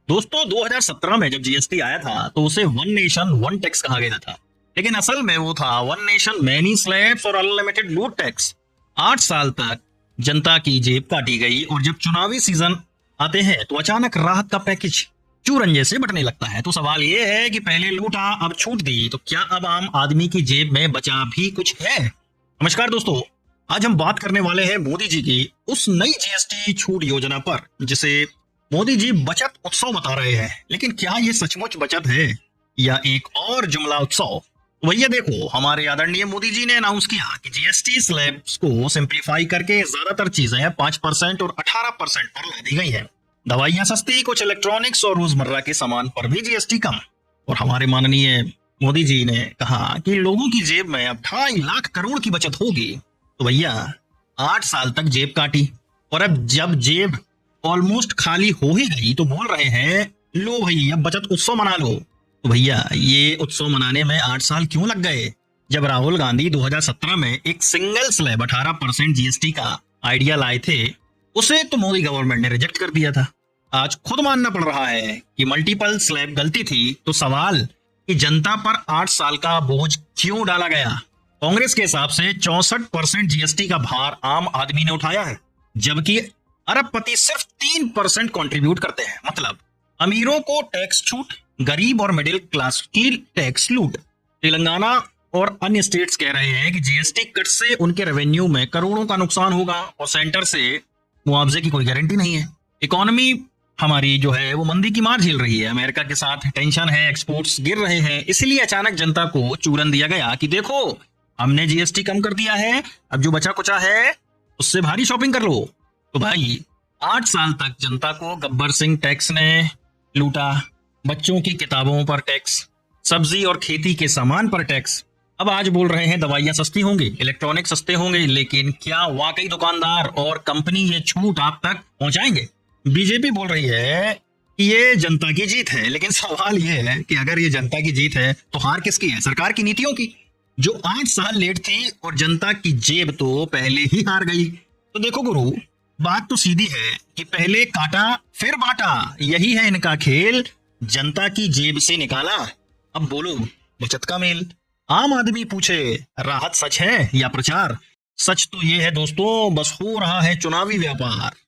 दोस्तों 2017 में जब जीएसटी आया था तो उसे वन नेशन वन टैक्स कहा गया था। लेकिन असल में वो था वन नेशन मैनी स्लैब्स और अनलिमिटेड लूट टैक्स। 8 साल तक जनता की जेब काटी गई और जब चुनावी सीजन आते हैं तो अचानक राहत का पैकेज चूरन जैसे बटने लगता है। तो सवाल ये है कि पहले लूटा अब छूट दी, तो क्या अब आम आदमी की जेब में बचा भी कुछ है? नमस्कार दोस्तों, आज हम बात करने वाले हैं मोदी जी की उस नई जीएसटी छूट योजना पर जिसे मोदी जी बचत उत्सव बता रहे हैं। लेकिन क्या ये सचमुच बचत है या एक और जुमला उत्सव? तो भैया देखो, हमारे आदरणीय मोदी जी ने अनाउंस किया कि जीएसटी स्लैब्स को सिंप्लीफाई करके ज्यादातर चीजें 5% और 18% पर ला दी गई है। दवाइयां सस्ती, कुछ इलेक्ट्रॉनिक्स और रोजमर्रा के सामान पर भी जीएसटी कम। और हमारे माननीय मोदी जी ने कहा कि लोगों की जेब में अब 2.5 लाख करोड़ की बचत होगी। तो भैया 8 साल तक जेब काटी और अब जब जेब ऑलमोस्ट खाली हो ही गई तो बोल रहे हैं लो भाई अब बचत उत्सव मना लो। तो भैया ये उत्सव मनाने में 8 साल क्यों लग गए? जब राहुल गांधी 2017 में एक सिंगल स्लैब 18% जीएसटी का आइडिया लाए थे, उसे तो मोदी गवर्नमेंट ने रिजेक्ट कर दिया था। आज खुद मानना पड़ रहा है कि मल्टीपल स्लैब गलती थी। तो सवाल कि जनता पर 8 साल का बोझ क्यों डाला गया? कांग्रेस के हिसाब से 64% जीएसटी का भार आम आदमी ने उठाया है, जबकि अरबपति सिर्फ 3% कंट्रीब्यूट करते हैं। मतलब अमीरों को टैक्स छूट, गरीब और मिडिल क्लास की टैक्स लूट। तेलंगाना और अन्य स्टेट्स कह रहे हैं कि जीएसटी कट से उनके रेवेन्यू में करोड़ों का नुकसान होगा और सेंटर से मुआवजे की कोई गारंटी नहीं है। इकोनॉमी हमारी जो है वो मंदी की मार झेल रही है, अमेरिका के साथ टेंशन है, एक्सपोर्ट्स गिर रहे हैं। इसलिए अचानक जनता को चूरन दिया गया कि देखो हमने जीएसटी कम कर दिया है, अब जो बचा कुचा है उससे भारी शॉपिंग कर लो। तो भाई 8 साल तक जनता को गब्बर सिंह टैक्स ने लूटा, बच्चों की किताबों पर टैक्स, सब्जी और खेती के सामान पर टैक्स। अब आज बोल रहे हैं दवाइयां सस्ती होंगी, इलेक्ट्रॉनिक सस्ते होंगे, लेकिन क्या वाकई दुकानदार और कंपनी ये छूट आप तक पहुंचाएंगे? बीजेपी बोल रही है कि ये जनता की जीत है, लेकिन सवाल ये है कि अगर ये जनता की जीत है तो हार किसकी है? सरकार की नीतियों की, जो 8 साल लेट थी और जनता की जेब तो पहले ही हार गई। तो देखो गुरु, बात तो सीधी है कि पहले काटा फिर बांटा, यही है इनका खेल। जनता की जेब से निकाला, अब बोलो बचत का मेल। आम आदमी पूछे राहत सच है या प्रचार? सच तो ये है दोस्तों, बस हो रहा है चुनावी व्यापार।